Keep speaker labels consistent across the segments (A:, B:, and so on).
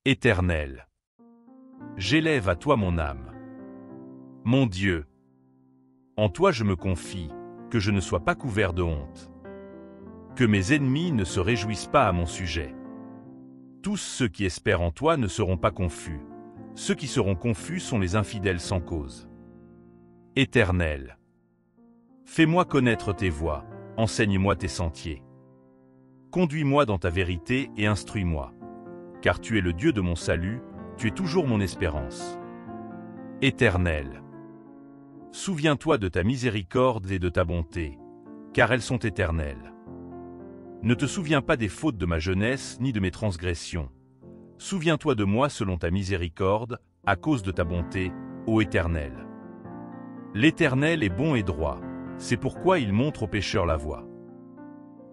A: Éternel. J'élève à toi mon âme. Mon Dieu. En toi je me confie, que je ne sois pas couvert de honte. Que mes ennemis ne se réjouissent pas à mon sujet. Tous ceux qui espèrent en toi ne seront pas confus. Ceux qui seront confus sont les infidèles sans cause. Éternel. Fais-moi connaître tes voies, enseigne-moi tes sentiers. Conduis-moi dans ta vérité et instruis-moi. Car tu es le Dieu de mon salut, tu es toujours mon espérance. Éternel. Souviens-toi de ta miséricorde et de ta bonté, car elles sont éternelles. Ne te souviens pas des fautes de ma jeunesse ni de mes transgressions. Souviens-toi de moi selon ta miséricorde, à cause de ta bonté, ô Éternel. L'Éternel est bon et droit, c'est pourquoi il montre aux pécheurs la voie.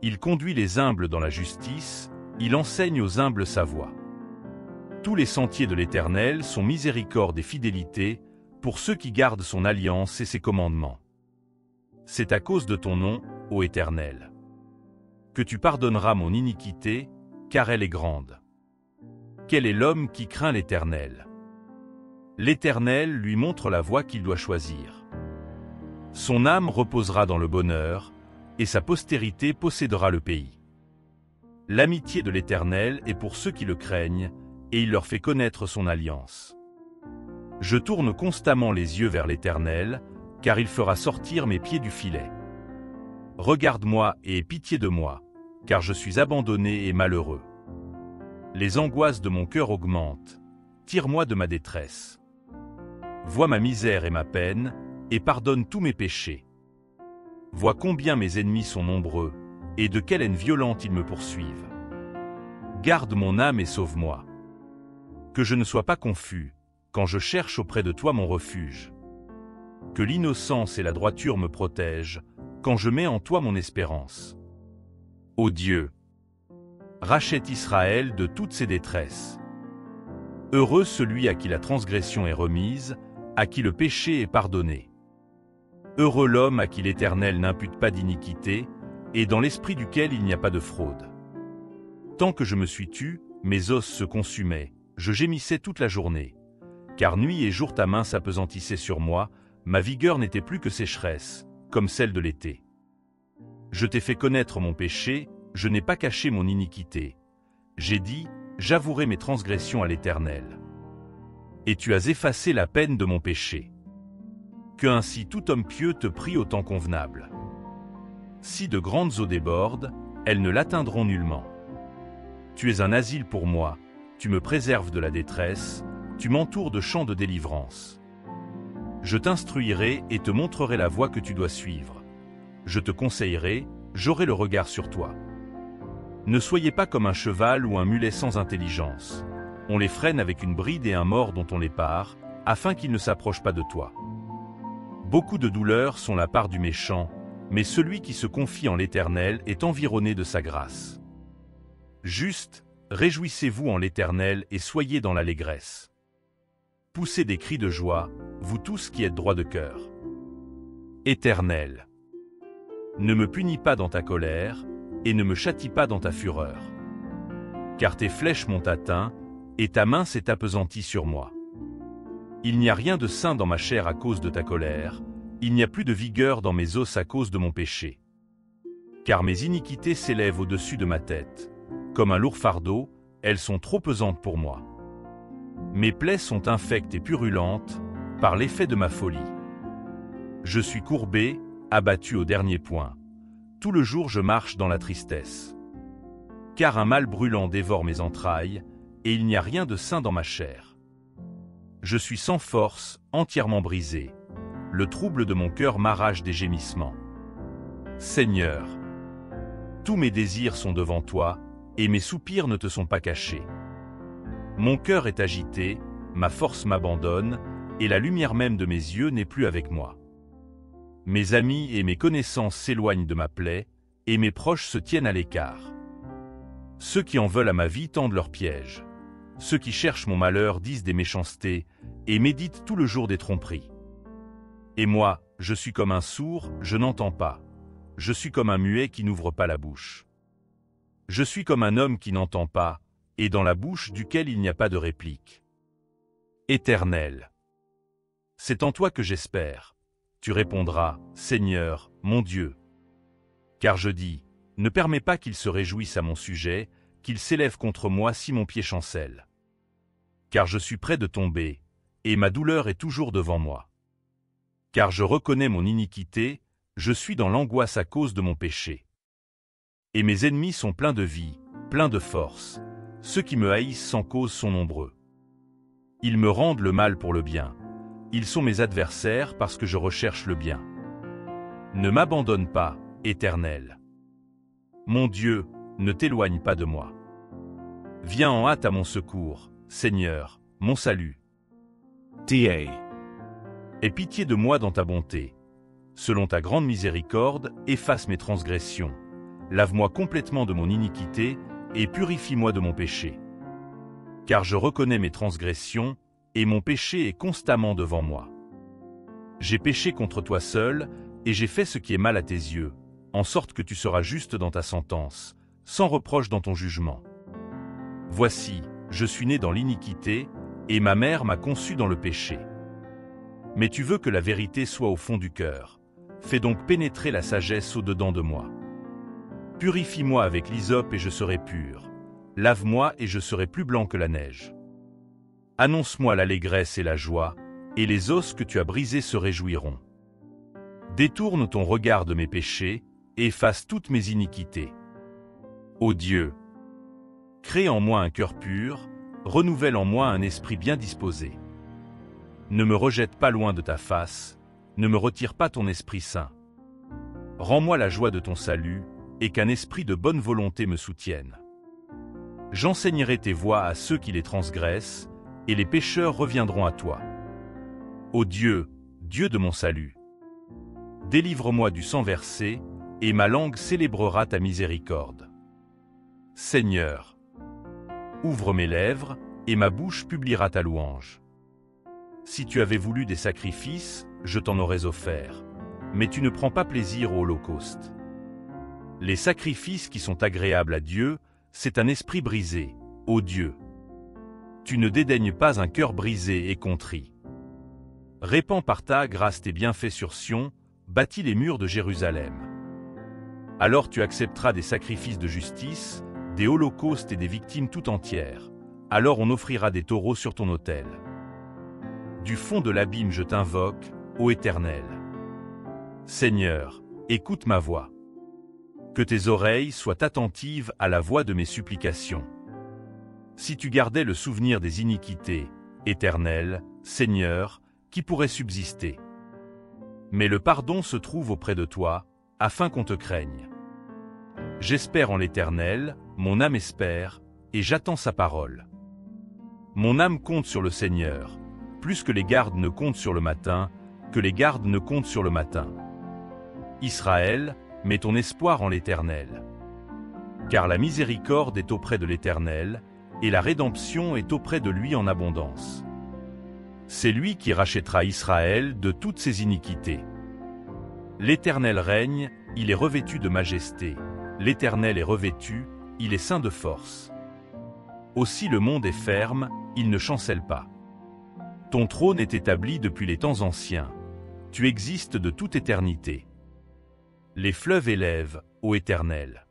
A: Il conduit les humbles dans la justice, il enseigne aux humbles sa voie. Tous les sentiers de l'Éternel sont miséricorde et fidélité pour ceux qui gardent son alliance et ses commandements. C'est à cause de ton nom, ô Éternel, que tu pardonneras mon iniquité, car elle est grande. Quel est l'homme qui craint l'Éternel? L'Éternel lui montre la voie qu'il doit choisir. Son âme reposera dans le bonheur, et sa postérité possédera le pays. L'amitié de l'Éternel est pour ceux qui le craignent, et il leur fait connaître son alliance. Je tourne constamment les yeux vers l'Éternel, car il fera sortir mes pieds du filet. Regarde-moi et aie pitié de moi, car je suis abandonné et malheureux. Les angoisses de mon cœur augmentent, tire-moi de ma détresse. Vois ma misère et ma peine, et pardonne tous mes péchés. Vois combien mes ennemis sont nombreux, et de quelle haine violente ils me poursuivent. Garde mon âme et sauve-moi. Que je ne sois pas confus, quand je cherche auprès de toi mon refuge. Que l'innocence et la droiture me protègent, quand je mets en toi mon espérance. Ô Dieu, rachète Israël de toutes ses détresses. Heureux celui à qui la transgression est remise, à qui le péché est pardonné. Heureux l'homme à qui l'Éternel n'impute pas d'iniquité, et dans l'esprit duquel il n'y a pas de fraude. Tant que je me suis tu, mes os se consumaient, je gémissais toute la journée. Car nuit et jour ta main s'appesantissait sur moi, ma vigueur n'était plus que sécheresse, comme celle de l'été. Je t'ai fait connaître mon péché, je n'ai pas caché mon iniquité. J'ai dit, j'avouerai mes transgressions à l'Éternel. Et tu as effacé la peine de mon péché. Que ainsi tout homme pieux te prie au temps convenable. Si de grandes eaux débordent, elles ne l'atteindront nullement. Tu es un asile pour moi, tu me préserves de la détresse, tu m'entoures de champs de délivrance. Je t'instruirai et te montrerai la voie que tu dois suivre. Je te conseillerai, j'aurai le regard sur toi. Ne soyez pas comme un cheval ou un mulet sans intelligence. On les freine avec une bride et un mors dont on les pare, afin qu'ils ne s'approchent pas de toi. Beaucoup de douleurs sont la part du méchant, mais celui qui se confie en l'Éternel est environné de sa grâce. Juste, réjouissez-vous en l'Éternel et soyez dans l'allégresse. Poussez des cris de joie, vous tous qui êtes droits de cœur. Éternel, ne me punis pas dans ta colère, et ne me châtie pas dans ta fureur. Car tes flèches m'ont atteint, et ta main s'est appesantie sur moi. Il n'y a rien de sain dans ma chair à cause de ta colère, il n'y a plus de vigueur dans mes os à cause de mon péché. Car mes iniquités s'élèvent au-dessus de ma tête. Comme un lourd fardeau, elles sont trop pesantes pour moi. Mes plaies sont infectes et purulentes, par l'effet de ma folie. Je suis courbé, abattu au dernier point. Tout le jour je marche dans la tristesse. Car un mal brûlant dévore mes entrailles, et il n'y a rien de sain dans ma chair. Je suis sans force, entièrement brisé. Le trouble de mon cœur m'arrache des gémissements. Seigneur, tous mes désirs sont devant toi, et mes soupirs ne te sont pas cachés. Mon cœur est agité, ma force m'abandonne, et la lumière même de mes yeux n'est plus avec moi. Mes amis et mes connaissances s'éloignent de ma plaie, et mes proches se tiennent à l'écart. Ceux qui en veulent à ma vie tendent leurs pièges. Ceux qui cherchent mon malheur disent des méchancetés, et méditent tout le jour des tromperies. Et moi, je suis comme un sourd, je n'entends pas. Je suis comme un muet qui n'ouvre pas la bouche. Je suis comme un homme qui n'entend pas, et dans la bouche duquel il n'y a pas de réplique. Éternel. C'est en toi que j'espère. Tu répondras, Seigneur, mon Dieu. Car je dis, ne permets pas qu'il se réjouisse à mon sujet, qu'il s'élève contre moi si mon pied chancelle. Car je suis près de tomber, et ma douleur est toujours devant moi. Car je reconnais mon iniquité, je suis dans l'angoisse à cause de mon péché. Et mes ennemis sont pleins de vie, pleins de force. Ceux qui me haïssent sans cause sont nombreux. Ils me rendent le mal pour le bien. Ils sont mes adversaires parce que je recherche le bien. Ne m'abandonne pas, Éternel. Mon Dieu, ne t'éloigne pas de moi. Viens en hâte à mon secours, Seigneur, mon salut. Aie pitié de moi dans ta bonté. Selon ta grande miséricorde, efface mes transgressions. Lave-moi complètement de mon iniquité et purifie-moi de mon péché. Car je reconnais mes transgressions, et mon péché est constamment devant moi. J'ai péché contre toi seul, et j'ai fait ce qui est mal à tes yeux, en sorte que tu seras juste dans ta sentence, sans reproche dans ton jugement. Voici, je suis né dans l'iniquité, et ma mère m'a conçu dans le péché. Mais tu veux que la vérité soit au fond du cœur. Fais donc pénétrer la sagesse au-dedans de moi. Purifie-moi avec l'hysope et je serai pur. Lave-moi et je serai plus blanc que la neige. Annonce-moi l'allégresse et la joie, et les os que tu as brisés se réjouiront. Détourne ton regard de mes péchés, et efface toutes mes iniquités. Ô Dieu, crée en moi un cœur pur, renouvelle en moi un esprit bien disposé. Ne me rejette pas loin de ta face, ne me retire pas ton Esprit Saint. Rends-moi la joie de ton salut, et qu'un esprit de bonne volonté me soutienne. J'enseignerai tes voies à ceux qui les transgressent, et les pécheurs reviendront à toi. Ô Dieu, Dieu de mon salut, délivre-moi du sang versé, et ma langue célébrera ta miséricorde. Seigneur, ouvre mes lèvres, et ma bouche publiera ta louange. Si tu avais voulu des sacrifices, je t'en aurais offert, mais tu ne prends pas plaisir au holocauste. Les sacrifices qui sont agréables à Dieu, c'est un esprit brisé, ô Dieu. Tu ne dédaignes pas un cœur brisé et contrit. Répands par ta grâce tes bienfaits sur Sion, bâtis les murs de Jérusalem. Alors tu accepteras des sacrifices de justice, des holocaustes et des victimes tout entières. Alors on offrira des taureaux sur ton autel. Du fond de l'abîme je t'invoque, ô Éternel. Seigneur, écoute ma voix. Que tes oreilles soient attentives à la voix de mes supplications. Si tu gardais le souvenir des iniquités, Éternel, Seigneur, qui pourrait subsister? Mais le pardon se trouve auprès de toi, afin qu'on te craigne. J'espère en l'Éternel, mon âme espère, et j'attends sa parole. Mon âme compte sur le Seigneur, plus que les gardes ne comptent sur le matin, que les gardes ne comptent sur le matin. Israël, mets ton espoir en l'Éternel. Car la miséricorde est auprès de l'Éternel, et la rédemption est auprès de lui en abondance. C'est lui qui rachètera Israël de toutes ses iniquités. L'Éternel règne, il est revêtu de majesté. L'Éternel est revêtu, il est ceint de force. Aussi le monde est ferme, il ne chancelle pas. Ton trône est établi depuis les temps anciens. Tu existes de toute éternité. Les fleuves élèvent, ô Éternel.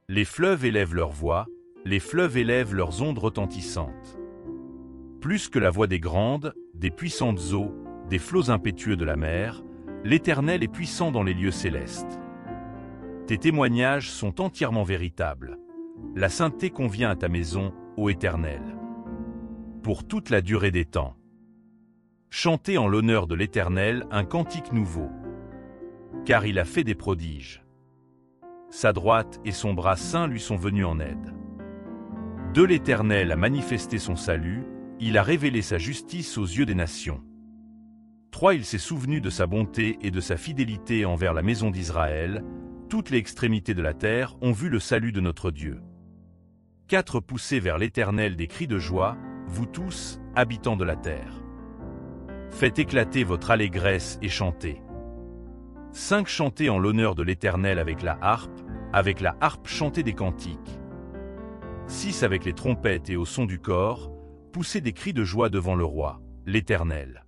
A: Les fleuves élèvent leur voix, les fleuves élèvent leurs ondes retentissantes. Plus que la voix des grandes, des puissantes eaux, des flots impétueux de la mer, l'Éternel est puissant dans les lieux célestes. Tes témoignages sont entièrement véritables. La sainteté convient à ta maison, ô Éternel. Pour toute la durée des temps. Chantez en l'honneur de l'Éternel un cantique nouveau. Car il a fait des prodiges. Sa droite et son bras saint lui sont venus en aide. De l'Éternel a manifesté son salut, il a révélé sa justice aux yeux des nations. 3. Il s'est souvenu de sa bonté et de sa fidélité envers la maison d'Israël. Toutes les extrémités de la terre ont vu le salut de notre Dieu. 4. Poussez vers l'Éternel des cris de joie, vous tous, habitants de la terre. Faites éclater votre allégresse et chantez. 5. Chantez en l'honneur de l'Éternel avec la harpe chantez des cantiques. 6 avec les trompettes et au son du cor, poussez des cris de joie devant le roi, l'Éternel.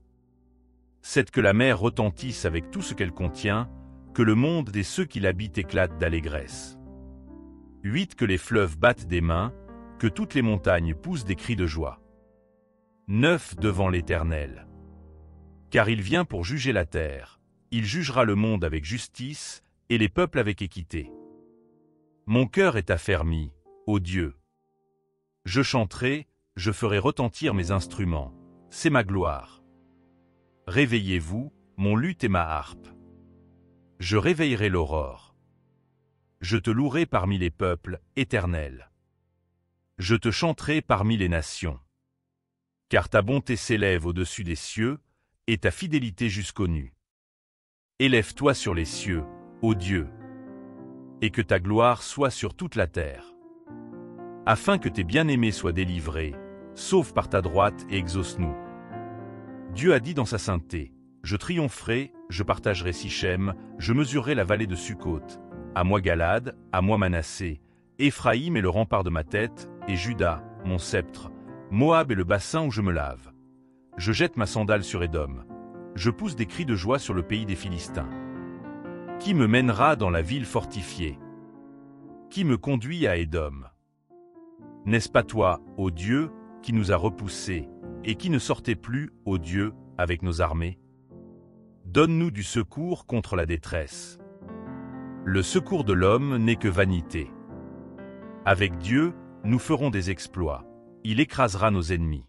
A: 7 que la mer retentisse avec tout ce qu'elle contient, que le monde et ceux qui l'habitent éclatent d'allégresse. 8 que les fleuves battent des mains, que toutes les montagnes poussent des cris de joie. 9 devant l'Éternel. Car il vient pour juger la terre, il jugera le monde avec justice et les peuples avec équité. Mon cœur est affermi, ô Dieu. Je chanterai, je ferai retentir mes instruments, c'est ma gloire. Réveillez-vous, mon luth et ma harpe. Je réveillerai l'aurore. Je te louerai parmi les peuples, Éternel. Je te chanterai parmi les nations. Car ta bonté s'élève au-dessus des cieux, et ta fidélité jusqu'aux nues. Élève-toi sur les cieux, ô Dieu, et que ta gloire soit sur toute la terre. Afin que tes bien-aimés soient délivrés, sauve par ta droite et exauce-nous. Dieu a dit dans sa sainteté, je triompherai, je partagerai Sichem, je mesurerai la vallée de Sukkot. À moi Galade, à moi Manassé, Éphraïm est le rempart de ma tête, et Juda, mon sceptre, Moab est le bassin où je me lave. Je jette ma sandale sur Édom. Je pousse des cris de joie sur le pays des Philistins. Qui me mènera dans la ville fortifiée? Qui me conduit à Édom? N'est-ce pas toi, ô Dieu, qui nous a repoussés, et qui ne sortait plus, ô Dieu, avec nos armées? Donne-nous du secours contre la détresse. Le secours de l'homme n'est que vanité. Avec Dieu, nous ferons des exploits. Il écrasera nos ennemis.